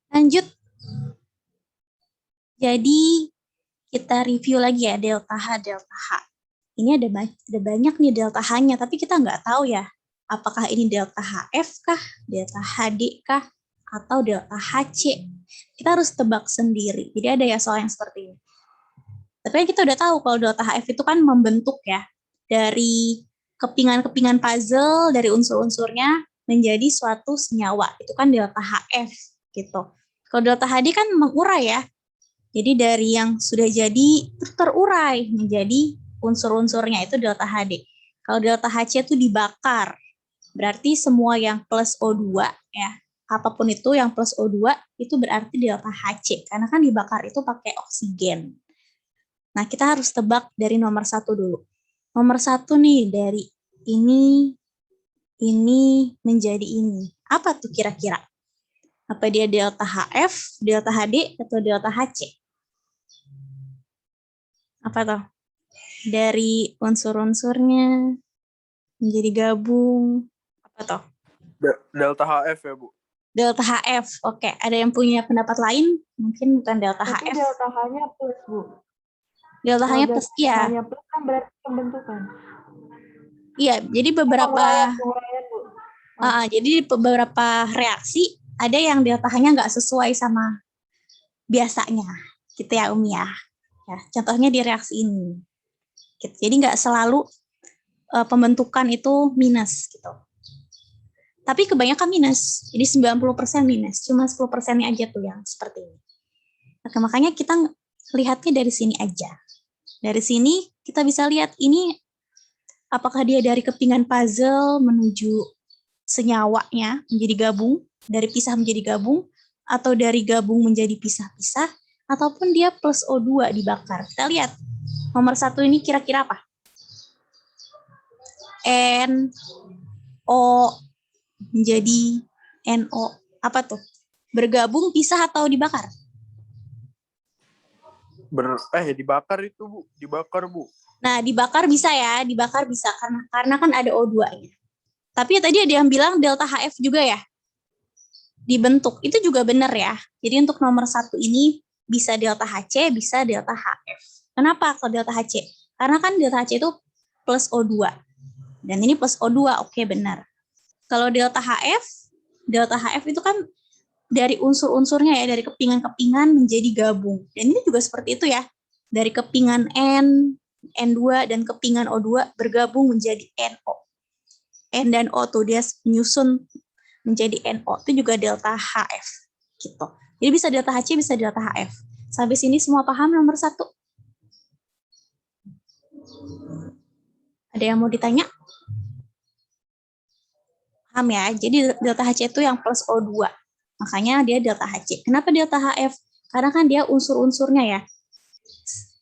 Lanjut, jadi kita review lagi ya delta H, delta H. Ini ada banyak nih delta H-nya, tapi kita nggak tahu ya, apakah ini delta HF kah, delta HD kah, atau delta HC. Kita harus tebak sendiri. Jadi ada ya soal yang seperti ini. Tapi kita udah tahu kalau delta HF itu kan membentuk ya, dari kepingan-kepingan puzzle, dari unsur-unsurnya menjadi suatu senyawa. Itu kan delta HF gitu. Kalau delta HD kan mengurai ya. Jadi dari yang sudah jadi terurai menjadi unsur-unsurnya itu delta HD. Kalau delta HC itu dibakar. Berarti semua yang plus O2 ya, apapun itu yang plus O2 itu berarti delta HC karena kan dibakar itu pakai oksigen. Nah, kita harus tebak dari nomor 1 dulu. Nomor 1 nih dari ini menjadi ini. Apa tuh kira-kira? Apa dia delta HF, delta HD, atau delta HC? Apa tuh? Dari unsur-unsurnya menjadi gabung. Apa tuh? Delta HF ya, Bu. Delta HF. Oke, ada yang punya pendapat lain? Mungkin bukan delta Tapi HF. delta H-nya plus, Bu. Delta H-nya plus, iya. H-nya plus kan berarti pembentukan. Iya, jadi beberapa Penguraian, Bu. jadi beberapa reaksi ada yang delta H-nya nggak sesuai sama biasanya, gitu ya Umi ya. Contohnya di reaksi ini. Gitu. Jadi nggak selalu pembentukan itu minus gitu. Tapi kebanyakan minus. Jadi 90% minus. Cuma 10%-nya aja tuh yang seperti ini. Nah, makanya kita lihatnya dari sini aja. Dari sini kita bisa lihat ini apakah dia dari kepingan puzzle menuju senyawanya menjadi gabung, dari pisah menjadi gabung, atau dari gabung menjadi pisah-pisah, ataupun dia plus O2 dibakar. Kita lihat. Nomor 1 ini kira-kira apa? N, O, menjadi NO. Apa tuh? Bergabung, pisah, atau dibakar? Dibakar itu, Bu. Dibakar, Bu. Nah, dibakar bisa ya. Dibakar bisa. Karena kan ada O2-nya. Tapi tadi ada yang bilang delta HF juga ya. Dibentuk. Itu juga benar ya. Jadi untuk nomor 1 ini bisa delta HC, bisa delta HF. Kenapa kalau delta HC? Karena kan delta HC itu plus O2. Dan ini plus O2, oke benar. Kalau delta HF itu kan dari unsur-unsurnya ya, dari kepingan-kepingan menjadi gabung. Dan ini juga seperti itu ya. Dari kepingan N, N2, dan kepingan O2 bergabung menjadi NO. N dan O tuh dia menyusun menjadi NO. Itu juga delta HF. Gitu. Jadi bisa delta HC, bisa delta HF. Sampai sini semua paham nomor 1? Ada yang mau ditanya? Paham ya? Jadi delta HC itu yang plus O2. Makanya dia delta HC. Kenapa delta HF? Karena kan dia unsur-unsurnya ya.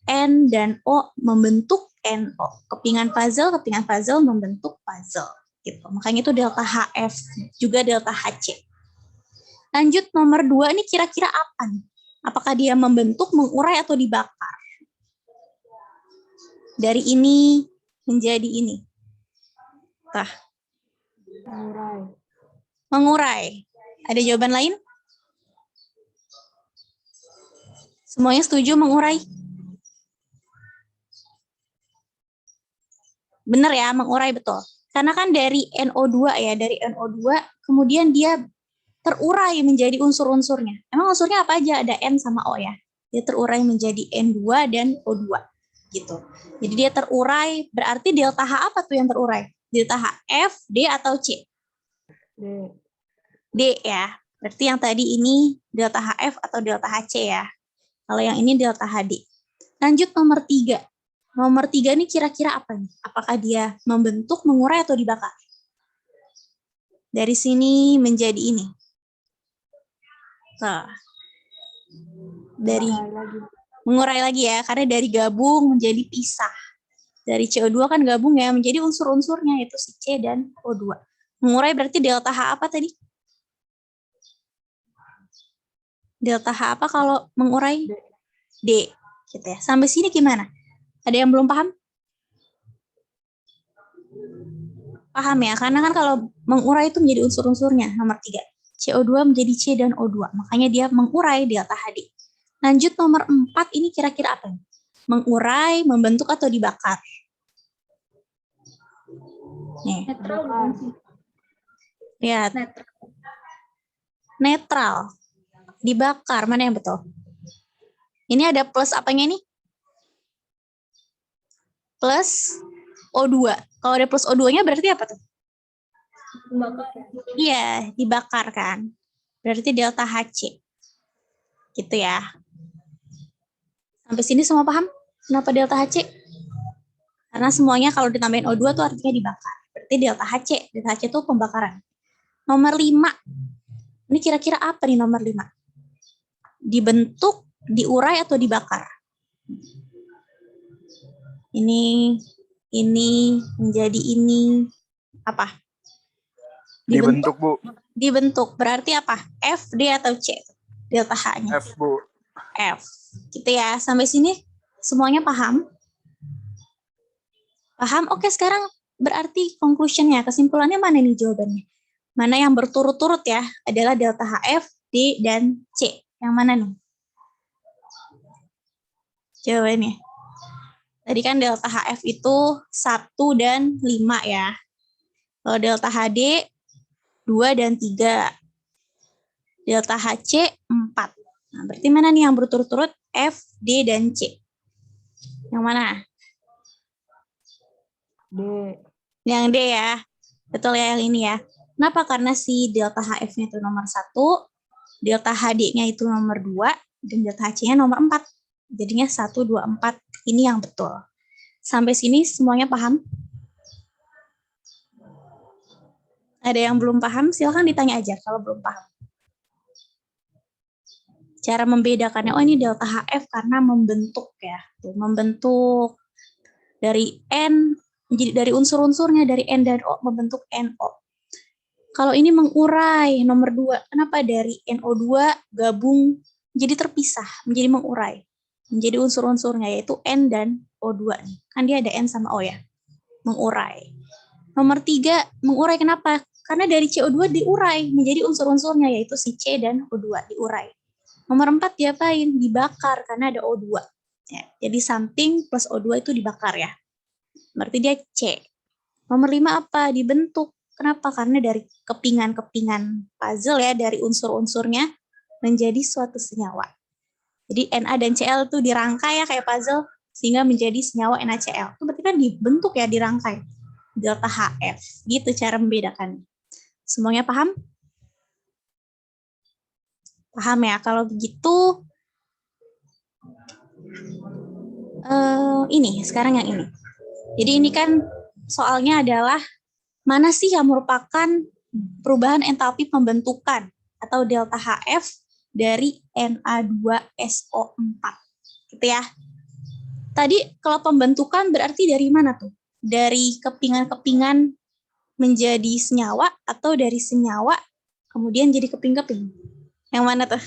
N dan O membentuk NO. Kepingan puzzle membentuk puzzle. Gitu. Makanya itu delta HF, juga delta HC. Lanjut nomor 2 ini kira-kira apa nih? Apakah dia membentuk, mengurai, atau dibakar? Dari ini menjadi ini. Mengurai. Ada jawaban lain? Semuanya setuju mengurai? Benar ya, mengurai betul. Karena kan dari NO2 ya, dari NO2 kemudian dia terurai menjadi unsur-unsurnya. Emang unsurnya apa aja? Ada N sama O ya. Dia terurai menjadi N2 dan O2 gitu. Jadi dia terurai, berarti delta H apa tuh yang terurai? Delta H F, D atau C? D ya. Berarti yang tadi ini delta HF atau delta HC ya. Kalau yang ini delta HD. Lanjut nomor 3. Nomor 3 ini kira-kira apa nih? Apakah dia membentuk, mengurai, atau dibakar? Dari sini menjadi ini. Nah, dari mengurai lagi ya, karena dari gabung menjadi pisah. Dari CO2 kan gabung ya, menjadi unsur-unsurnya, yaitu si C dan O2. Mengurai berarti delta H apa tadi? Delta H apa kalau mengurai? D. Gitu ya. Sampai sini gimana? Ada yang belum paham? Paham ya? Karena kan kalau mengurai itu menjadi unsur-unsurnya, nomor 3. CO2 menjadi C dan O2. Makanya dia mengurai delta HD. Lanjut nomor 4, ini kira-kira apa? Mengurai, membentuk, atau dibakar? Nih, Netral. lihat. Netral. Dibakar, mana yang betul? Ini ada plus apanya nih? Plus O2. Kalau ada plus O2-nya berarti apa tuh? Iya, dibakar kan. Berarti delta HC. Gitu ya. Sampai sini semua paham? Kenapa delta HC? Karena semuanya kalau ditambahin O2 tuh artinya dibakar. Berarti delta HC. Delta HC itu pembakaran. Nomor 5. Ini kira-kira apa nih nomor 5? Dibentuk, diurai, atau dibakar? Ini menjadi ini. Apa? Dibentuk, Bu. Dibentuk. Berarti apa? F, D, atau C? Delta H-nya. F, Bu. F. Gitu ya. Sampai sini semuanya paham? Paham? Oke, sekarang berarti conclusion-nya, kesimpulannya mana nih jawabannya? Mana yang berturut-turut ya? Adalah delta HF, D, dan C. Yang mana nih? Jawabannya. Tadi kan delta HF itu 1 dan 5 ya. Kalau delta HD 2 dan 3. Delta HC 4. Nah, berarti mana nih yang berturut-turut? F, D, dan C. Yang mana? D. Yang D ya. Betul ya yang ini ya. Kenapa? Karena si delta HF-nya itu nomor 1, delta HD-nya itu nomor 2, dan delta HC-nya nomor 4. Jadinya 1, 2, 4. Ini yang betul. Sampai sini semuanya paham? Ada yang belum paham? Silakan ditanya aja kalau belum paham. Cara membedakannya, oh ini delta HF karena membentuk ya. Tuh, membentuk dari N, dari unsur-unsurnya, dari N dan O, membentuk NO. Kalau ini mengurai, nomor 2, kenapa dari NO2 gabung jadi terpisah, menjadi mengurai, menjadi unsur-unsurnya, yaitu N dan O2. Kan dia ada N sama O ya, mengurai. Nomor 3, mengurai kenapa? Karena dari CO2 diurai menjadi unsur-unsurnya, yaitu si C dan O2, diurai. Nomor 4, diapain? Dibakar, karena ada O2. Ya, jadi something plus O2 itu dibakar ya. Berarti dia C. Nomor 5 apa? Dibentuk. Kenapa? Karena dari kepingan-kepingan puzzle ya, dari unsur-unsurnya menjadi suatu senyawa. Jadi Na dan Cl itu dirangkai ya kayak puzzle sehingga menjadi senyawa NaCl. Itu berarti kan dibentuk ya, dirangkai. Delta HF. Gitu cara membedakan. Semuanya paham? Paham ya? Kalau begitu ini sekarang yang ini. Jadi ini kan soalnya adalah mana sih yang merupakan perubahan entalpi pembentukan atau delta HF dari Na2SO4. Gitu ya. Tadi kalau pembentukan berarti dari mana tuh? Dari kepingan-kepingan menjadi senyawa atau dari senyawa kemudian jadi keping-keping? Yang mana tuh?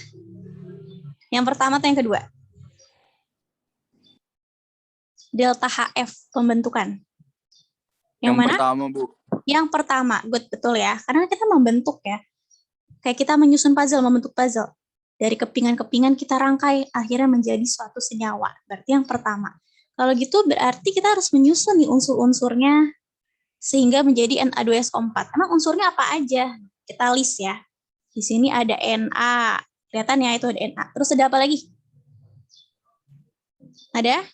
Yang pertama atau yang kedua? Delta HF pembentukan. Yang mana? Pertama, Bu. Yang pertama, good, betul ya. Karena kita membentuk ya. Kayak kita menyusun puzzle, membentuk puzzle. Dari kepingan-kepingan kita rangkai, akhirnya menjadi suatu senyawa. Berarti yang pertama. Kalau gitu berarti kita harus menyusun nih unsur-unsurnya sehingga menjadi Na2SO4. Emang unsurnya apa aja? Kita list ya. Di sini ada Na. Kelihatan ya itu ada Na. Terus ada apa lagi? Ada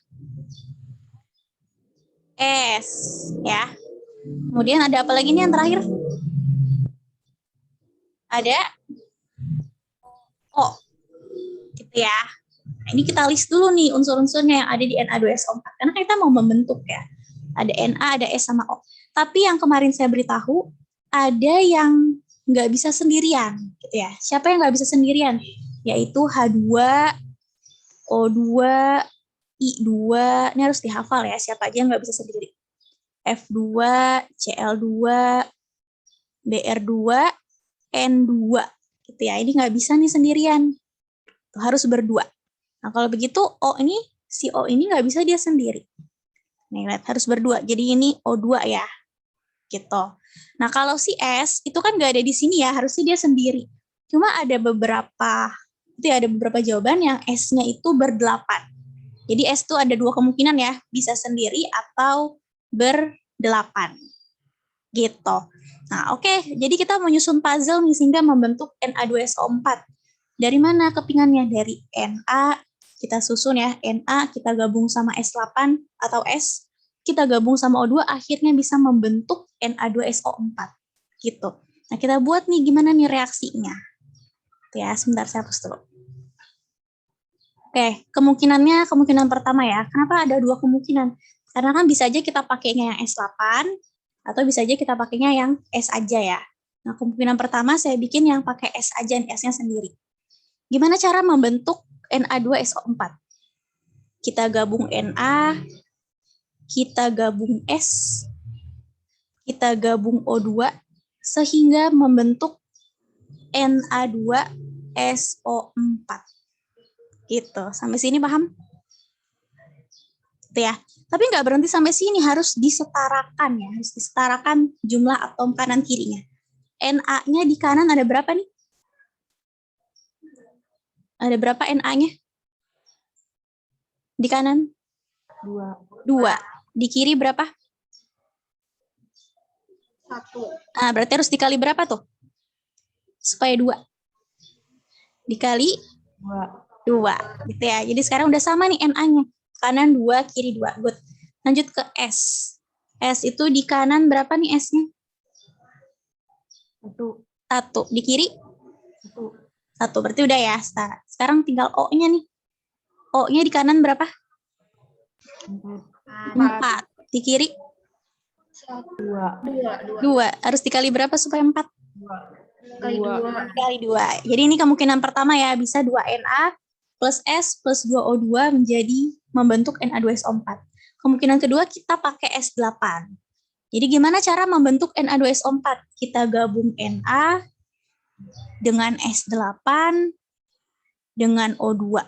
S ya. Kemudian ada apa lagi nih yang terakhir? Ada O. Gitu ya. Nah, ini kita list dulu nih unsur-unsurnya yang ada di Na2SO4. Karena kita mau membentuk ya. Ada Na, ada S sama O. Tapi yang kemarin saya beritahu, ada yang nggak bisa sendirian. Gitu ya. Siapa yang nggak bisa sendirian? Yaitu H2, O2, I2. Ini harus dihafal ya. Siapa aja yang nggak bisa sendiri. F2, Cl2, Br2, N2. Gitu ya. Ini nggak bisa nih sendirian. Harus berdua. Nah, kalau begitu O ini, si O ini nggak bisa dia sendiri. Nih, lihat, harus berdua. Jadi ini O2 ya. Gitu. Nah, kalau si S itu kan nggak ada di sini ya, harusnya dia sendiri. Cuma ada beberapa jawaban yang S-nya itu berdelapan. Jadi S itu ada dua kemungkinan ya, bisa sendiri atau berdelapan. Gitu. Nah, oke. Jadi kita menyusun puzzle nih sehingga membentuk Na2SO4. Dari mana kepingannya? Dari Na, kita susun ya, Na kita gabung sama S8 atau S, kita gabung sama O2, akhirnya bisa membentuk Na2SO4. Gitu. Nah, kita buat nih gimana nih reaksinya. Ya, sebentar saya hapus dulu. Oke, kemungkinan pertama ya. Kenapa ada dua kemungkinan? Karena kan bisa aja kita pakainya yang S8, atau bisa aja kita pakainya yang S aja ya. Nah, kemungkinan pertama saya bikin yang pakai S aja, S-nya sendiri. Gimana cara membentuk Na2SO4? Kita gabung Na, kita gabung S, kita gabung O2, sehingga membentuk Na2SO4. Gitu. Sampai sini paham? Gitu ya. Tapi nggak berhenti sampai sini, harus disetarakan ya. Harus disetarakan jumlah atom kanan kirinya. Na-nya di kanan ada berapa nih? Ada berapa Na-nya? Di kanan? 2. 2. Di kiri berapa? 1. Nah, berarti harus dikali berapa tuh? Supaya 2. Dikali 2. Gitu ya. Jadi sekarang udah sama nih Na-nya. Kanan 2, kiri 2. Good. Lanjut ke S. S itu di kanan berapa nih S-nya? 1. Di kiri? 1. Berarti udah ya. Sekarang tinggal O-nya nih. O-nya di kanan berapa? 4. Di kiri? 2. Harus dikali berapa supaya 4? Kali 2. Jadi ini kemungkinan pertama ya, bisa 2Na plus S plus 2O2 menjadi membentuk Na2SO4. Kemungkinan kedua kita pakai S8. Jadi gimana cara membentuk Na2SO4? Kita gabung Na dengan S8 dengan O2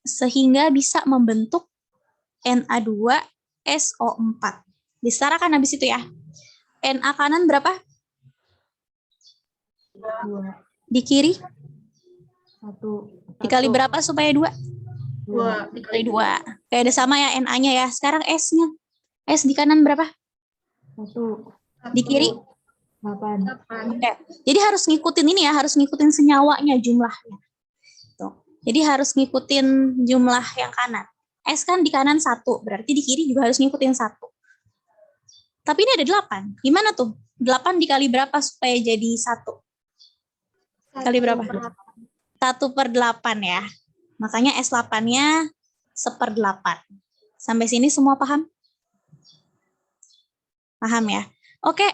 sehingga bisa membentuk Na2SO4. Disetarakan habis itu ya. Na kanan berapa? 2. Di kiri? 1. Dikali berapa supaya 2? 2. Dikali 2. Kayak ada sama ya Na-nya ya. Sekarang S-nya. S di kanan berapa? 1. Di kiri? 8. Oke. Jadi harus ngikutin ini ya, harus ngikutin senyawanya jumlahnya. Tuh. Jadi harus ngikutin jumlah yang kanan. S kan di kanan 1, berarti di kiri juga harus ngikutin 1. Tapi ini ada 8. Gimana tuh? 8 dikali berapa supaya jadi 1? Kali berapa? 1/8 ya. Makanya S8-nya 1/8. Sampai sini semua paham? Paham ya? Oke,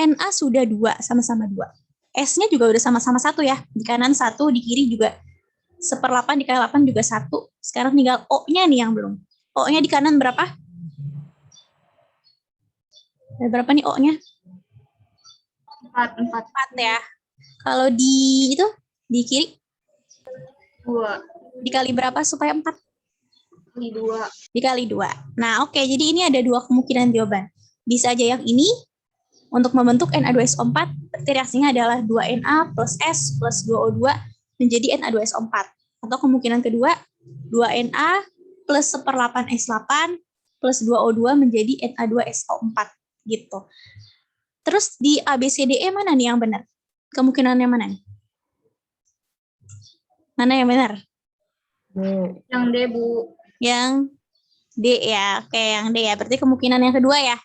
Na sudah 2, sama-sama 2. S-nya juga udah sama-sama 1 ya. Di kanan 1, di kiri juga 1/8 dikali 8 juga 1. Sekarang tinggal O-nya nih yang belum. O-nya di kanan berapa? Ada berapa nih O-nya? 4 ya. Kalau di kiri 2 dikali berapa supaya 4? kali 2. Dikali 2. Nah, oke. Jadi ini ada dua kemungkinan jawaban. Bisa aja yang ini untuk membentuk Na2SO4, berarti reaksinya adalah 2Na plus S plus 2O2 menjadi Na2SO4. Atau kemungkinan kedua, 2Na plus 1/8 S8 plus 2O2 menjadi Na2SO4. Gitu. Terus di ABCDE mana nih yang benar? Kemungkinannya mana nih? Mana yang benar? Yang D, Bu. Yang D ya. Oke, yang D ya. Berarti kemungkinan yang kedua ya.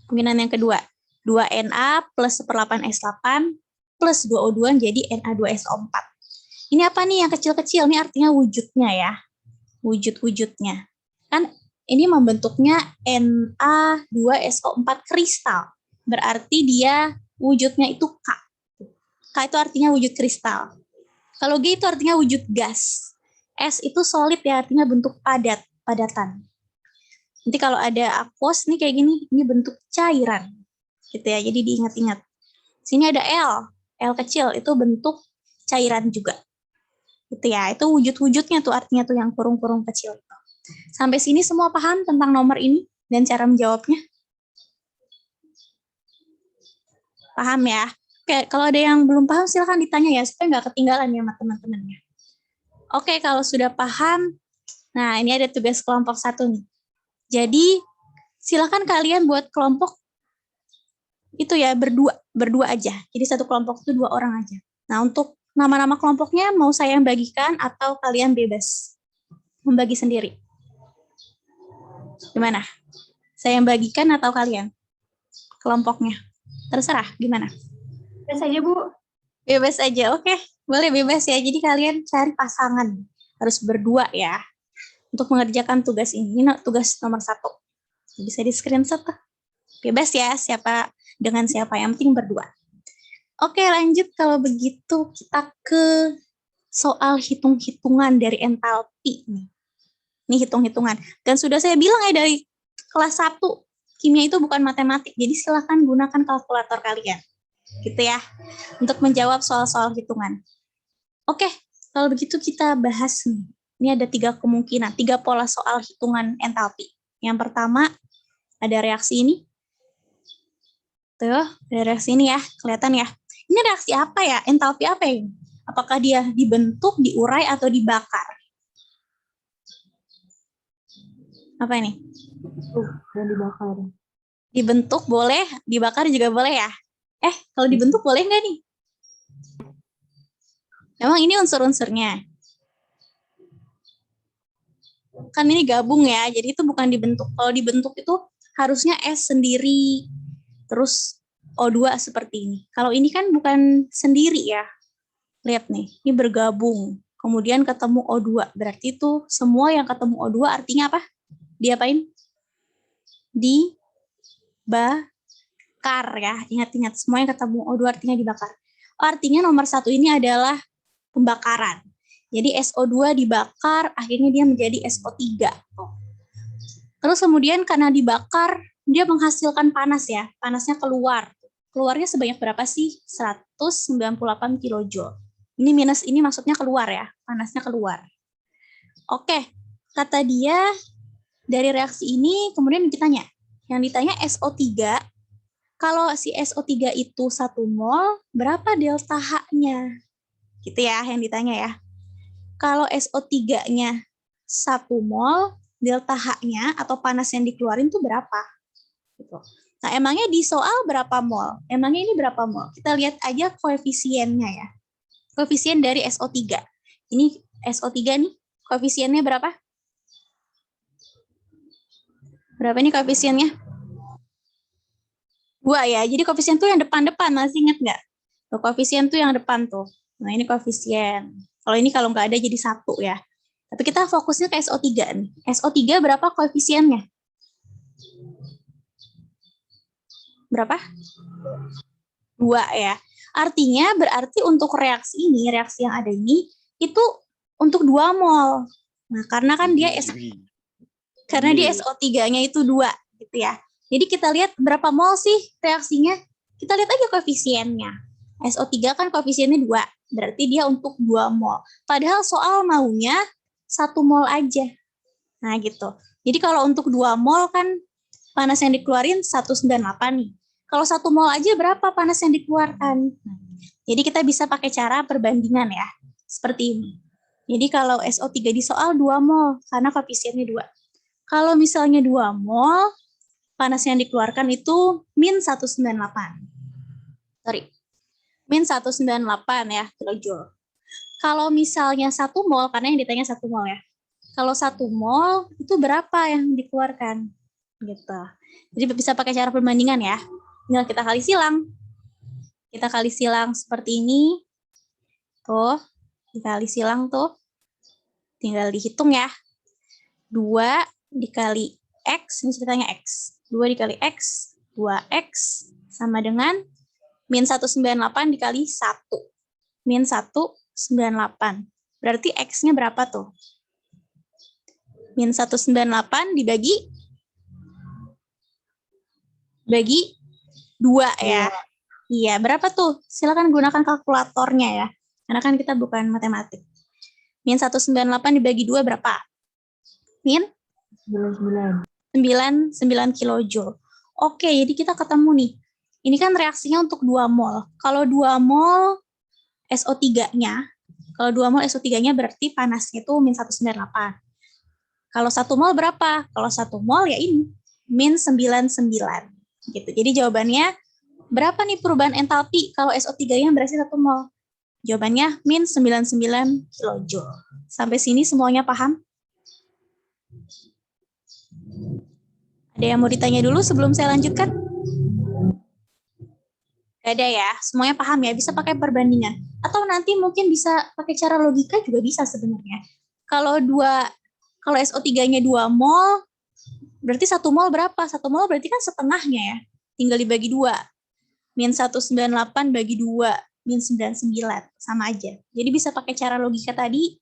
Kemungkinan yang kedua. 2Na plus 1/8 S8 plus 2O2 menjadi Na2SO4. Ini apa nih yang kecil-kecil? Ini artinya wujudnya ya. Wujud-wujudnya. Kan ini membentuknya Na2SO4 kristal. Berarti dia wujudnya itu K. K itu artinya wujud kristal. Kalau G itu artinya wujud gas. S itu solid ya, artinya bentuk padat, padatan. Nanti kalau ada aqueous nih kayak gini, ini bentuk cairan. Gitu ya, jadi diingat-ingat. Sini ada L. L kecil itu bentuk cairan juga. Gitu ya, itu wujud-wujudnya tuh artinya tuh yang kurung-kurung kecil. Sampai sini semua paham tentang nomor ini dan cara menjawabnya? Paham ya? Oke, kalau ada yang belum paham silahkan ditanya ya, supaya nggak ketinggalan ya sama teman-temannya. Oke, kalau sudah paham, nah ini ada tugas kelompok 1 nih. Jadi, silahkan kalian buat kelompok itu ya, berdua aja. Jadi satu kelompok itu 2 orang aja. Nah, untuk nama-nama kelompoknya mau saya yang bagikan atau kalian bebas membagi sendiri? Gimana? Saya yang bagikan atau kalian? Kelompoknya. Terserah, gimana? Bebas aja, Bu. Bebas aja, oke. Boleh bebas ya. Jadi kalian cari pasangan. Harus berdua ya. Untuk mengerjakan tugas ini. Ini tugas nomor 1. Bisa di screenshot tuh. Bebas ya, siapa dengan siapa. Yang penting berdua. Oke, lanjut kalau begitu kita ke soal hitung-hitungan dari entalpi nih. Ini hitung-hitungan. Dan sudah saya bilang ya dari kelas 1, kimia itu bukan matematik. Jadi silakan gunakan kalkulator kalian. Gitu ya. Untuk menjawab soal-soal hitungan. Oke, kalau begitu kita bahas nih. Ini ada 3 kemungkinan, 3 pola soal hitungan entalpi. Yang pertama, ada reaksi ini. Tuh, ada reaksi ini ya, kelihatan ya. Ini reaksi apa ya? Entalpi apa ya? Apakah dia dibentuk, diurai, atau dibakar? Apa ini? Dan dibakar. Dibentuk boleh, dibakar juga boleh ya? Kalau dibentuk boleh nggak nih? Emang ini unsur-unsurnya. Kan ini gabung ya, jadi itu bukan dibentuk. Kalau dibentuk itu harusnya S sendiri, terus O2 seperti ini. Kalau ini kan bukan sendiri ya. Lihat nih, ini bergabung. Kemudian ketemu O2. Berarti itu semua yang ketemu O2 artinya apa? Diapain? Dibakar ya. Ingat-ingat, semua yang ketemu O2 artinya dibakar. Artinya nomor 1 ini adalah pembakaran. Jadi SO2 dibakar, akhirnya dia menjadi SO3. Terus kemudian karena dibakar, dia menghasilkan panas ya. Panasnya keluar. Keluarnya sebanyak berapa sih? 198 kilojoule. Ini minus ini maksudnya keluar ya. Panasnya keluar. Oke, kata dia dari reaksi ini kemudian ditanya. Yang ditanya SO3, kalau si SO3 itu 1 mol, berapa delta H-nya? Gitu ya yang ditanya ya. Kalau SO3-nya 1 mol, delta H-nya atau panas yang dikeluarin itu berapa? Gitu. Nah, emangnya di soal berapa mol? Emangnya ini berapa mol? Kita lihat aja koefisiennya ya. Koefisien dari SO3. Ini SO3 nih, koefisiennya berapa? Berapa ini koefisiennya? 2 ya. Jadi koefisien tuh yang depan-depan, masih ingat nggak? Tuh, koefisien tuh yang depan tuh. Nah, ini koefisien. Kalau ini kalau nggak ada jadi 1 ya. Tapi kita fokusnya ke SO3 nih. SO3 berapa koefisiennya? Berapa? 2 ya. Artinya berarti untuk reaksi ini, reaksi yang ada ini, itu untuk 2 mol. Nah, karena kan dia SO3-nya itu 2 gitu ya. Jadi kita lihat berapa mol sih reaksinya. Kita lihat aja koefisiennya. SO3 kan koefisiennya 2. Berarti dia untuk 2 mol. Padahal soal maunya 1 mol aja. Nah gitu. Jadi kalau untuk 2 mol kan panas yang dikeluarin 198 nih. Kalau 1 mol aja berapa panas yang dikeluarkan? Jadi kita bisa pakai cara perbandingan ya. Seperti ini. Jadi kalau SO3 di soal 2 mol karena koefisiennya 2. Kalau misalnya 2 mol, panas yang dikeluarkan itu min 198. Sorry. Min 198 ya, kilojoule. Kalau misalnya 1 mol, karena yang ditanya 1 mol ya. Kalau 1 mol, itu berapa yang dikeluarkan? Gitu. Jadi bisa pakai cara perbandingan ya. Tinggal kita kali silang. Kita kali silang seperti ini. Tuh, dikali silang tuh. Tinggal dihitung ya. 2 dikali X, ini ceritanya X. 2 dikali X, 2X, sama dengan min 198 dikali 1. Min 198. Berarti X-nya berapa tuh? Min 198 dibagi 2 ya. Iya, berapa tuh? Silakan gunakan kalkulatornya ya. Karena kan kita bukan matematik. Min 198 dibagi 2 berapa? Min 99. 9 kilojoule. Oke, jadi kita ketemu nih. Ini kan reaksinya untuk 2 mol. Kalau 2 mol SO3-nya, kalau 2 mol SO3-nya berarti panasnya itu min 198. Kalau 1 mol berapa? Kalau 1 mol ya ini, min 99. Gitu. Jadi jawabannya, berapa nih perubahan entalpi kalau SO3-nya berarti 1 mol? Jawabannya min 99 kilojoule. Sampai sini semuanya paham? Ada yang mau ditanya dulu sebelum saya lanjutkan? Gak ada ya, semuanya paham ya, bisa pakai perbandingan. Atau nanti mungkin bisa pakai cara logika juga bisa sebenarnya. Kalau SO3-nya 2 mol, berarti 1 mol berapa? 1 mol berarti kan setengahnya ya, tinggal dibagi 2. Min 198 bagi 2, min 99, sama aja. Jadi bisa pakai cara logika tadi,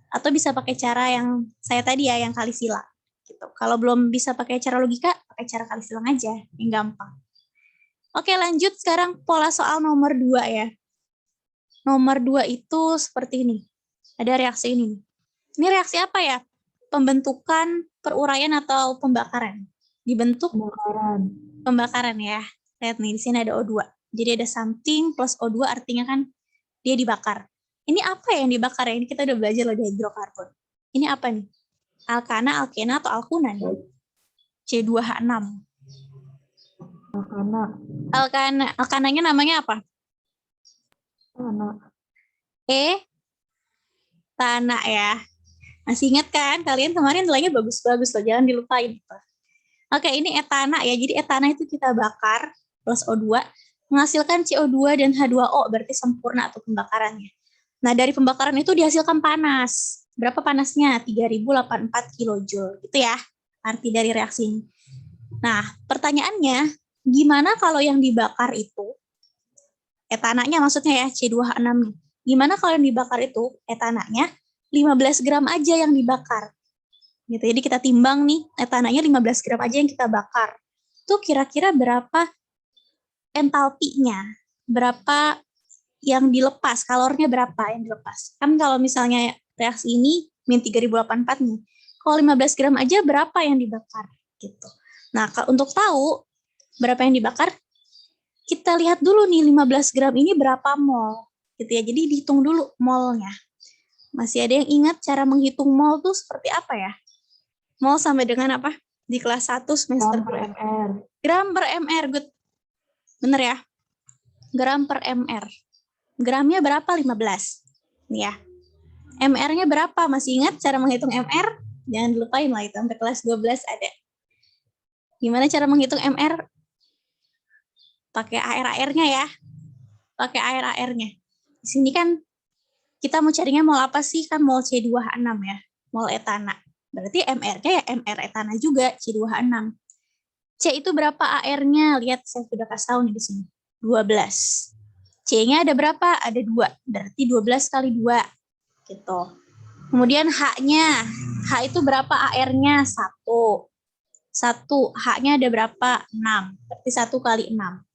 atau bisa pakai cara yang saya tadi ya, yang kali silang. Gitu. Kalau belum bisa pakai cara logika, pakai cara kali silang aja, yang gampang. Oke, lanjut sekarang pola soal nomor 2 ya. Nomor 2 itu seperti ini. Ada reaksi ini. Ini reaksi apa ya? Pembentukan, peruraian, atau pembakaran. Dibentuk pembakaran ya. Lihat nih, di sini ada O2. Jadi ada something plus O2 artinya kan dia dibakar. Ini apa yang dibakar ya? Ini kita udah belajar loh di hidrokarbon. Ini apa nih? Alkana, alkena, atau alkuna nih? C2H6. Alkana. Alkananya namanya apa? Tanah ya. Masih ingat kan? Kalian kemarin nilainya bagus-bagus loh, jangan dilupain. Oke, ini etana ya. Jadi etana itu kita bakar plus O2, menghasilkan CO2 dan H2O, berarti sempurna atau pembakarannya. Nah, dari pembakaran itu dihasilkan panas. Berapa panasnya? 3084 kilojoule. Gitu ya, arti dari reaksi ini. Nah, pertanyaannya, gimana kalau yang dibakar itu, etananya maksudnya ya, C2H6 nih. Gimana kalau yang dibakar itu, etananya 15 gram aja yang dibakar. Gitu. Jadi kita timbang nih, etananya 15 gram aja yang kita bakar. Itu kira-kira berapa entalpinya? Berapa yang dilepas? Kalornya berapa yang dilepas? Kan kalau misalnya reaksi ini min 3084 nih. Kalau 15 gram aja berapa yang dibakar? Gitu. Nah, untuk tahu berapa yang dibakar, kita lihat dulu nih 15 gram ini berapa mol. Gitu ya. Jadi dihitung dulu molnya. Masih ada yang ingat cara menghitung mol tuh seperti apa ya? Mol sampai dengan apa? Di kelas 1 semester Gram per mr. Gram per mr, good. Bener ya? Gram per mr. Gramnya berapa? 15. Nih ya. MR-nya berapa? Masih ingat cara menghitung MR? Jangan dilupain lah itu, sampai kelas 12 ada. Gimana cara menghitung MR? Pakai AR-AR-nya ya. Pakai AR-AR-nya. Di sini kan kita mau carinya mol apa sih? Kan mol C2H6 ya. Mol etana. Berarti MR-nya ya MR etana juga, C2H6. C itu berapa AR-nya? Lihat, saya sudah kasih tahu nih di sini. 12. C-nya ada berapa? Ada 2. Berarti 12 kali 2. Gitu. Kemudian H-nya. H itu berapa AR-nya? 1. 1. H-nya ada berapa? 6. Berarti 1 kali 6.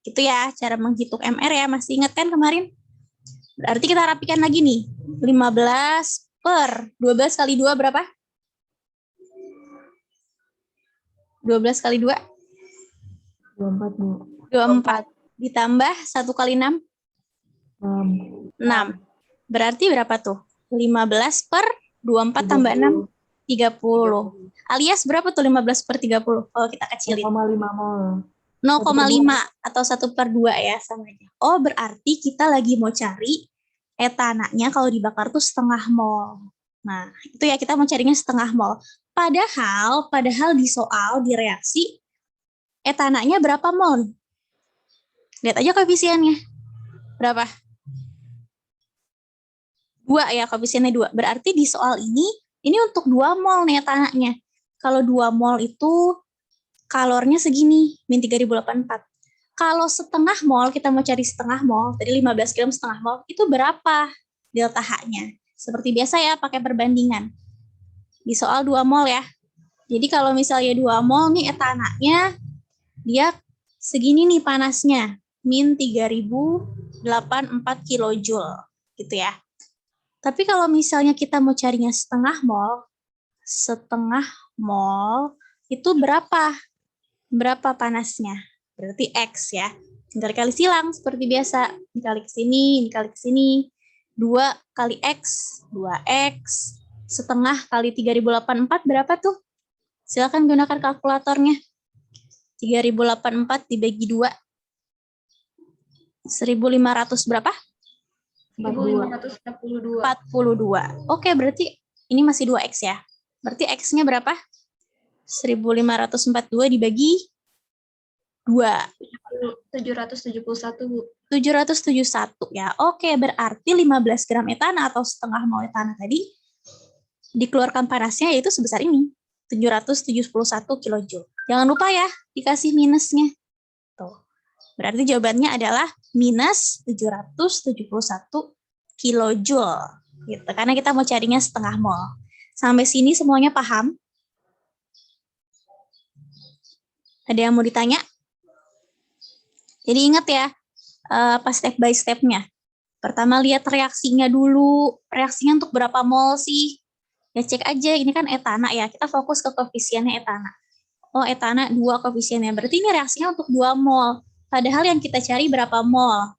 Gitu ya, cara menghitung MR ya. Masih ingat kan kemarin? Berarti kita rapikan lagi nih. 15 per 12 kali 2 berapa? 12 kali 2? 24, Bu. 24. Ditambah 1 kali 6? 6. Berarti berapa tuh? 15 per 24 tambah 6? 30. Alias berapa tuh 15 per 30? Kalau kita kecilin. 0,5 mol. 0,5 atau 1 per 2 ya, sama aja. Oh, berarti kita lagi mau cari etananya kalau dibakar tuh setengah mol. Nah, itu ya, kita mau carinya setengah mol. Padahal di soal, di reaksi, etananya berapa mol? Lihat aja koefisiennya. Berapa? 2 ya, koefisiennya 2. Berarti di soal ini untuk 2 mol nih etananya. Kalau 2 mol itu kalornya segini, min 3084. Kalau setengah mol, kita mau cari setengah mol, tadi 15 gram setengah mol, itu berapa delta H-nya? Seperti biasa ya, pakai perbandingan. Di soal 2 mol ya. Jadi kalau misalnya 2 mol nih etananya, dia segini nih panasnya, min 3084 kilojoule, gitu ya. Tapi kalau misalnya kita mau carinya setengah mol itu berapa? Berapa panasnya? Berarti X ya. Tinggal kali silang seperti biasa. Dikali ke sini, dikali ke sini. 2 kali X, 2X. Setengah kali 3084 berapa tuh? Silakan gunakan kalkulatornya. 3084 dibagi 2. 1500 berapa? 1542. 42. Oke, berarti ini masih 2X ya. Berarti X-nya berapa? 1542 dibagi 2. 771, Bu. 771 ya. Oke, berarti 15 gram etana atau setengah mol etana tadi dikeluarkan panasnya yaitu sebesar ini. 771 kilojoule. Jangan lupa ya, dikasih minusnya. Tuh. Berarti jawabannya adalah minus 771 kilojoule. Gitu. Karena kita mau carinya setengah mol. Sampai sini semuanya paham? Ada yang mau ditanya? Jadi ingat ya, pas step by step-nya. Pertama lihat reaksinya dulu. Reaksinya untuk berapa mol sih? Ya cek aja, ini kan etana ya. Kita fokus ke koefisiennya etana. Oh, etana 2 koefisiennya. Berarti ini reaksinya untuk 2 mol. Padahal yang kita cari berapa mol?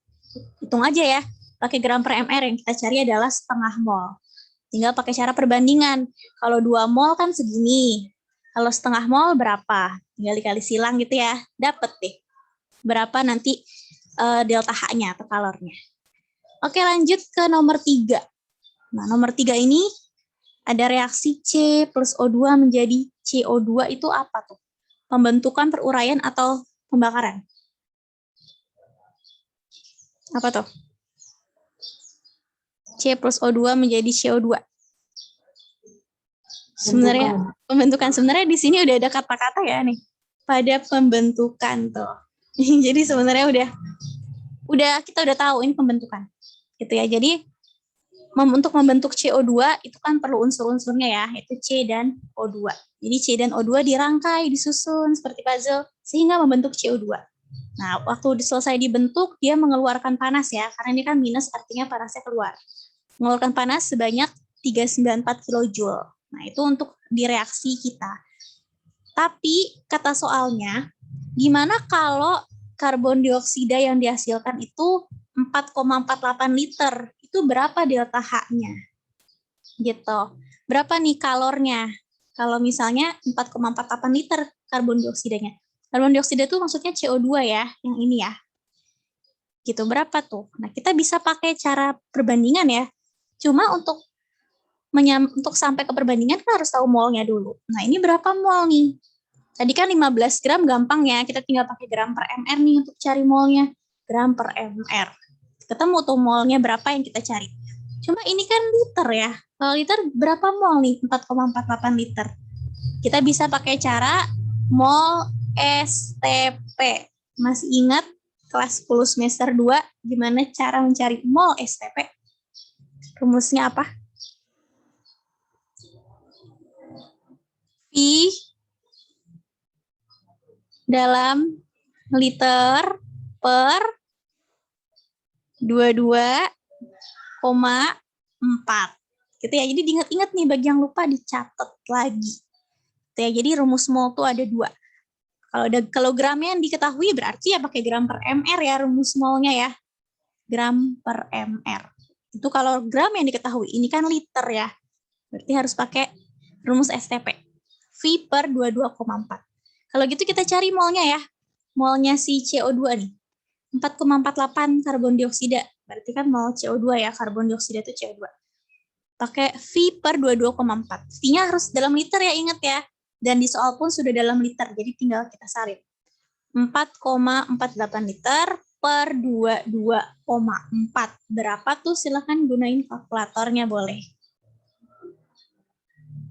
Hitung aja ya. Pakai gram per mr yang kita cari adalah setengah mol. Tinggal pakai cara perbandingan. Kalau 2 mol kan segini. Kalau setengah mol berapa? Tinggal dikali silang gitu ya. Dapat deh. Berapa nanti delta H-nya atau kalornya. Oke, lanjut ke nomor 3. Nah, nomor 3 ini ada reaksi C plus O2 menjadi CO2 itu apa tuh? Pembentukan, peruraian, atau pembakaran? Apa tuh? C plus O2 menjadi CO2. Sebenarnya pembentukan sebenarnya di sini udah ada kata-kata ya nih. Pada pembentukan tuh. Jadi sebenarnya kita udah tahu ini pembentukan. Gitu ya. Jadi untuk membentuk CO2 itu kan perlu unsur-unsurnya ya, yaitu C dan O2. Jadi C dan O2 dirangkai, disusun seperti puzzle sehingga membentuk CO2. Nah, waktu selesai dibentuk dia mengeluarkan panas ya, karena ini kan minus artinya panasnya keluar. Mengeluarkan panas sebanyak 394 kilojoule. Nah, itu untuk direaksi kita. Tapi kata soalnya, gimana kalau karbon dioksida yang dihasilkan itu 4,48 liter? Itu berapa delta H-nya? Gitu. Berapa nih kalornya? Kalau misalnya 4,48 liter karbon dioksidanya. Karbon dioksida itu maksudnya CO2 ya, yang ini ya. Gitu, berapa tuh? Nah, kita bisa pakai cara perbandingan ya. Cuma untuk sampai ke perbandingan kan harus tahu molnya dulu. Nah, ini berapa mol nih? Tadi kan 15 gram gampang ya, kita tinggal pakai gram per mr nih untuk cari molnya. Gram per mr. Ketemu tuh molnya berapa yang kita cari. Cuma ini kan liter ya. Kalau liter berapa mol nih? 4,48 liter. Kita bisa pakai cara mol STP. Masih ingat kelas 10 semester 2 gimana cara mencari mol STP? Rumusnya apa? V dalam liter per 22,4. Gitu ya. Jadi diingat-ingat nih bagi yang lupa dicatat lagi. Gitu ya. Jadi rumus mol tuh ada 2. Kalau gramnya yang diketahui berarti ya pakai gram per mr ya rumus molnya ya. Gram per mr. Itu kalau gram yang diketahui. Ini kan liter ya. Berarti harus pakai rumus STP. V per 22,4. Kalau gitu kita cari molnya ya. Molnya si CO2 nih. 4,48 karbon dioksida. Berarti kan mol CO2 ya. Karbon dioksida itu CO2. Pakai V per 22,4. V-nya harus dalam liter ya, ingat ya. Dan di soal pun sudah dalam liter. Jadi tinggal kita salin. 4,48 liter per 22,4. Berapa tuh? Silahkan gunain kalkulatornya boleh.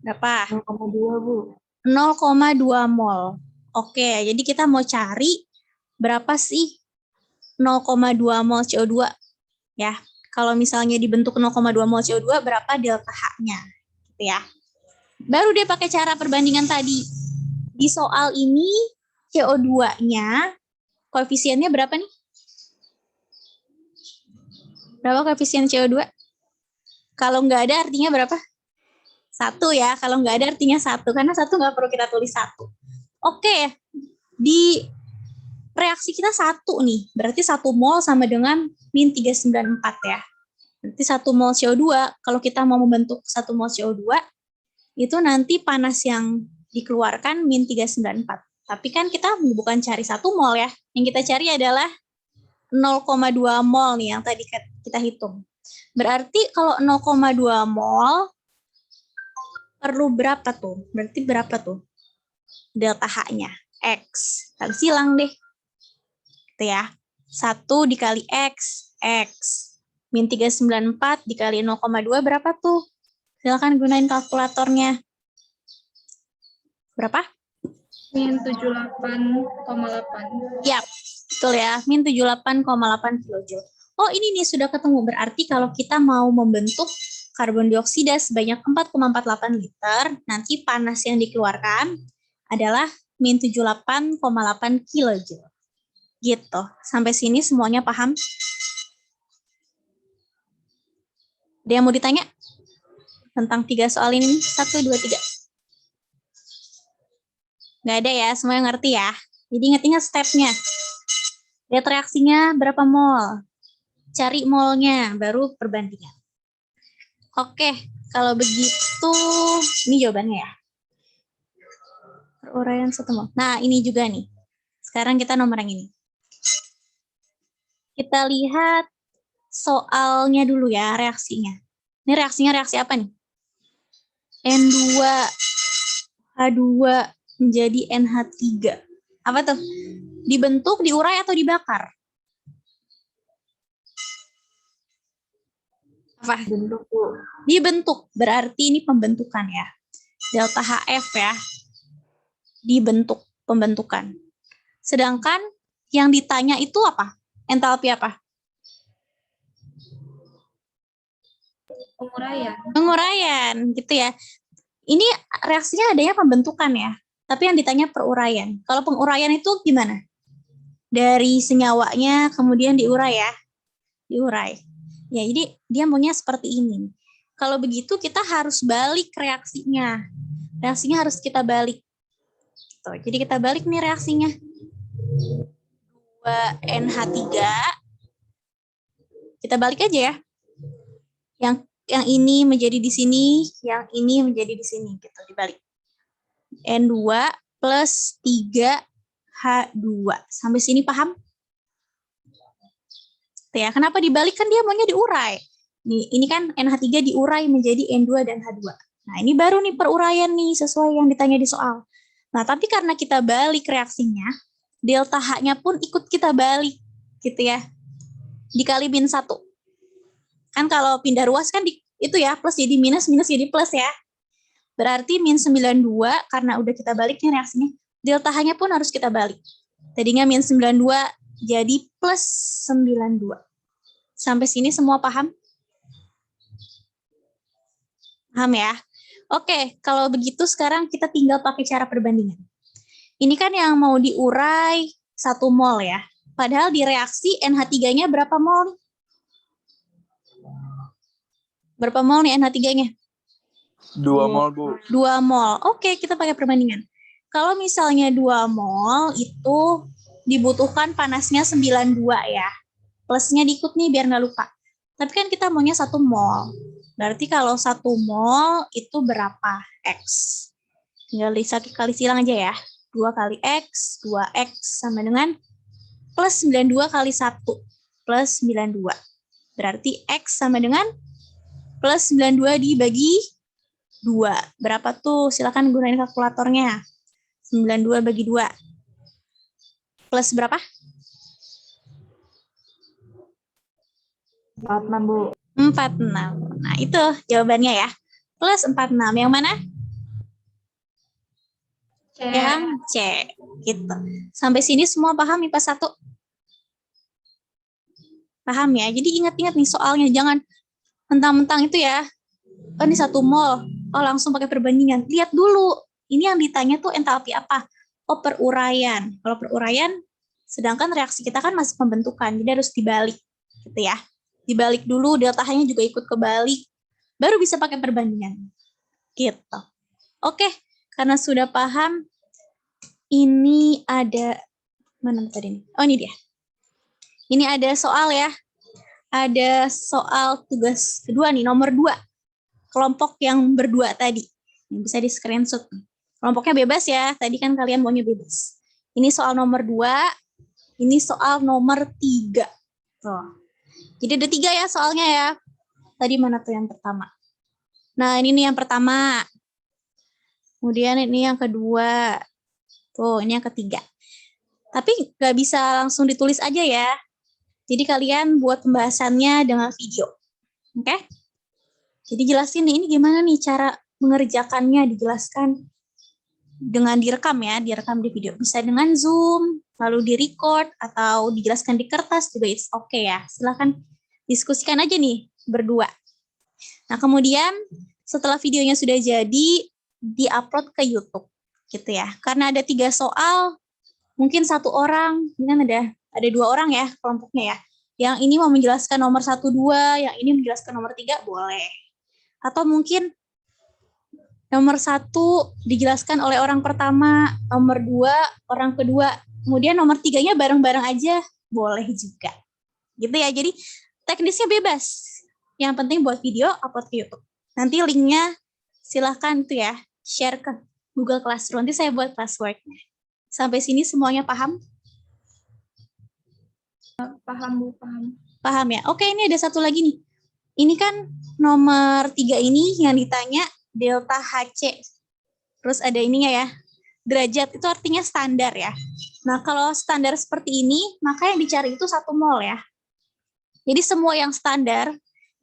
Berapa? 0,2, Bu. 0,2 mol. Oke, jadi kita mau cari berapa sih 0,2 mol CO2 ya. Kalau misalnya dibentuk 0,2 mol CO2 berapa delta H-nya gitu ya. Baru dia pakai cara perbandingan tadi. Di soal ini CO2-nya koefisiennya berapa nih? Berapa koefisien CO2? Kalau nggak ada artinya berapa? 1 ya. Kalau nggak ada artinya 1. Karena 1 nggak perlu kita tulis 1. Oke, di reaksi kita 1 nih. Berarti 1 mol sama dengan min 394 ya. Berarti 1 mol CO2, kalau kita mau membentuk 1 mol CO2, itu nanti panas yang dikeluarkan min 394. Tapi kan kita bukan cari 1 mol ya. Yang kita cari adalah 0,2 mol nih yang tadi kita hitung. Berarti kalau 0,2 mol perlu berapa tuh? Berarti berapa tuh? Delta H-nya. X. Kali silang deh. Gitu ya. 1 dikali X. X. Min 394 dikali 0,2 berapa tuh? Silakan gunain kalkulatornya. Berapa? Min 78,8. Yap, betul ya. Min 78,8 kilojoule. Oh, ini nih sudah ketemu. Berarti kalau kita mau membentuk karbon dioksida sebanyak 4,48 liter, nanti panas yang dikeluarkan adalah min 78,8 kilojoule. Gitu. Sampai sini semuanya paham? Ada yang mau ditanya? Tentang 3 soal ini? 1, 2, 3. Nggak ada ya, semuanya ngerti ya. Jadi ingat-ingat stepnya. Lihat reaksinya berapa mol. Cari molnya, baru perbandingan. Oke, kalau begitu, ini jawabannya ya. Peruraian 1 mol. Nah, ini juga nih. Sekarang kita nomor yang ini. Kita lihat soalnya dulu ya, reaksinya. Ini reaksinya reaksi apa nih? N2H2 menjadi NH3. Apa tuh? Dibentuk, diurai, atau dibakar? Apa? Bentuk, Bu. Dibentuk, berarti ini pembentukan ya. Delta HF ya. Dibentuk, pembentukan. Sedangkan yang ditanya itu apa? Entalpi apa? Penguraian. Penguraian, gitu ya. Ini reaksinya adanya pembentukan ya. Tapi yang ditanya peruraian. Kalau penguraian itu gimana? Dari senyawanya kemudian diurai ya. Diurai. Ya, jadi dia maunya seperti ini. Kalau begitu kita harus balik reaksinya. Reaksinya harus kita balik. Tuh, jadi kita balik nih reaksinya. 2NH3. Kita balik aja ya. Yang ini menjadi di sini, yang ini menjadi di sini, gitu, dibalik. N2 plus 3H2. Sampai sini paham? Ya, kenapa dibalik? Kan dia maunya diurai. Ini kan NH3 diurai menjadi N2 dan H2. Nah, ini baru nih peruraian nih, sesuai yang ditanya di soal. Nah, tapi karena kita balik reaksinya, delta H-nya pun ikut kita balik, gitu ya. Dikali min 1. Kan kalau pindah ruas kan itu ya, plus jadi minus, minus jadi plus ya. Berarti min 92, karena udah kita baliknya reaksinya, delta H-nya pun harus kita balik. Tadinya min 92 jadi plus 92. Sampai sini semua paham? Paham ya? Oke, kalau begitu sekarang kita tinggal pakai cara perbandingan. Ini kan yang mau diurai 1 mol ya. Padahal di reaksi NH3-nya berapa mol? Berapa mol nih NH3-nya? 2 mol, Bu. 2 mol. Oke, kita pakai perbandingan. Kalau misalnya 2 mol itu dibutuhkan panasnya 92 ya. Plusnya diikut nih biar nggak lupa. Tapi kan kita maunya 1 mol. Berarti kalau 1 mol itu berapa? X. Tinggal kali silang aja ya. 2 kali X, 2X sama dengan plus 92 kali 1. Plus 92. Berarti X sama dengan plus 92 dibagi 2. Berapa tuh? Silakan gunain kalkulatornya. 92 bagi 2. Plus berapa? 46, Bu. 46. Nah, itu jawabannya ya. Plus 46. Yang mana? C. Yang C. Gitu. Sampai sini semua paham IPA 1? Paham ya? Jadi ingat-ingat nih soalnya. Jangan mentang-mentang itu ya. Oh, ini 1 mol. Oh, langsung pakai perbandingan. Lihat dulu. Ini yang ditanya tuh entalpi apa? Oh, peruraian. Kalau peruraian, sedangkan reaksi kita kan masih pembentukan. Jadi harus dibalik. Gitu ya. Dibalik dulu, delta H-nya juga ikut kebalik. Baru bisa pakai perbandingan. Gitu. Oke, karena sudah paham, ini ada Mana tadi nih? Oh, ini dia. Ini ada soal ya. Ada soal tugas kedua nih, nomor 2. Kelompok yang berdua tadi. Ini bisa di screenshot. Kelompoknya bebas ya. Tadi kan kalian maunya bebas. Ini soal nomor 2. Ini soal nomor 3. Tuh. Jadi ada 3 ya soalnya ya. Tadi mana tuh yang pertama? Nah, ini nih yang pertama. Kemudian ini yang kedua. Tuh, ini yang ketiga. Tapi nggak bisa langsung ditulis aja ya. Jadi kalian buat pembahasannya dengan video. Oke? Jadi jelasin nih, ini gimana nih cara mengerjakannya, dijelaskan dengan direkam ya, direkam di video. Bisa dengan Zoom, lalu di-record, atau dijelaskan di kertas juga it's okay ya. Silahkan diskusikan aja nih, berdua. Nah, kemudian setelah videonya sudah jadi, di-upload ke YouTube. Gitu ya. Karena ada 3 soal, mungkin 1 orang, ini kan ada 2 orang ya kelompoknya ya. Yang ini mau menjelaskan nomor 1, 2, yang ini menjelaskan nomor 3, boleh. Atau mungkin nomor 1 dijelaskan oleh orang pertama, nomor 2 orang kedua, kemudian nomor 3-nya bareng-bareng aja, boleh juga. Gitu ya, jadi teknisnya bebas. Yang penting buat video, upload ke YouTube. Nanti linknya silahkan tuh ya, share ke Google Classroom. Nanti saya buat classwork-nya. Sampai sini semuanya paham? Paham, Bu, paham. Paham ya? Oke, ini ada satu lagi nih. Ini kan nomor 3 ini yang ditanya delta HC. Terus ada ininya ya. Derajat itu artinya standar ya. Nah, kalau standar seperti ini, maka yang dicari itu 1 mol ya. Jadi semua yang standar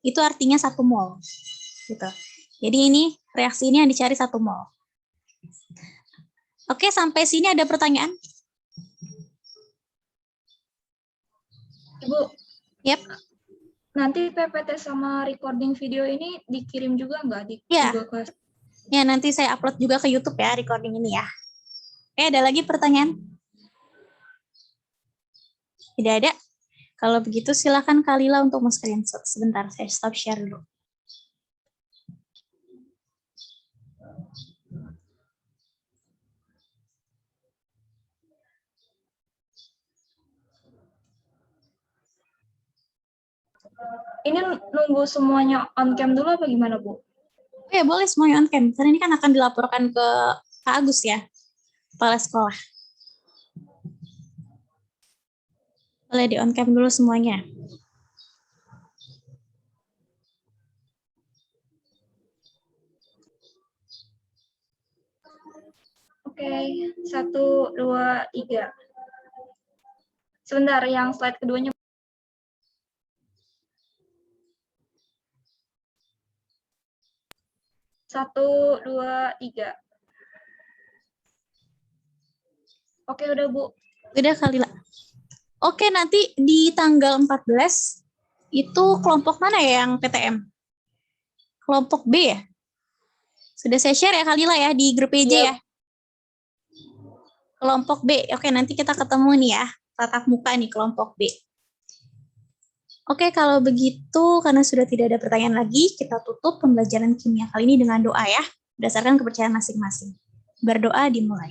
itu artinya 1 mol. Gitu. Jadi ini reaksi ini yang dicari 1 mol. Oke, sampai sini ada pertanyaan? Ibu, Yep. nanti PPT sama recording video ini dikirim juga nggak di Iya. Google Class? Ya, nanti saya upload juga ke YouTube ya, recording ini ya. Oke, ada lagi pertanyaan? Tidak ada? Kalau begitu silakan Kalila untuk men-screenshot. Sebentar, saya stop share dulu. Ini nunggu semuanya on cam dulu apa gimana, Bu? Oh ya, boleh semuanya on cam. Karena ini kan akan dilaporkan ke Kak Agus ya, kepala sekolah. Boleh di on cam dulu semuanya. Oke, 1, 2, 3. Sebentar, yang slide keduanya. Satu, 2, 3. Oke, udah, Bu. Udah Kalila. Oke, nanti di tanggal 14 itu kelompok mana ya yang PTM? Kelompok B ya? Sudah saya share ya Kalila ya di grup PJ ya? Kelompok B. Oke, nanti kita ketemu nih ya. Tatap muka nih kelompok B. Oke, kalau begitu karena sudah tidak ada pertanyaan lagi, kita tutup pembelajaran kimia kali ini dengan doa ya, berdasarkan kepercayaan masing-masing. Berdoa dimulai.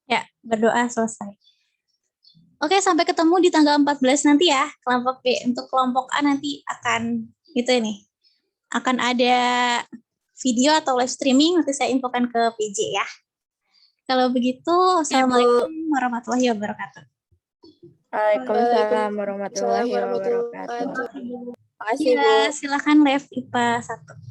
Ya, berdoa selesai. Oke, sampai ketemu di tanggal 14 nanti ya, kelompok B. Untuk kelompok A nanti akan, gitu ini, akan ada video atau live streaming, nanti saya infokan ke PJ ya. Kalau begitu, Assalamualaikum warahmatullahi wabarakatuh. Waalaikumsalam warahmatullahi wabarakatuh. Makasih, Bu. Ya, silakan live IPA 1.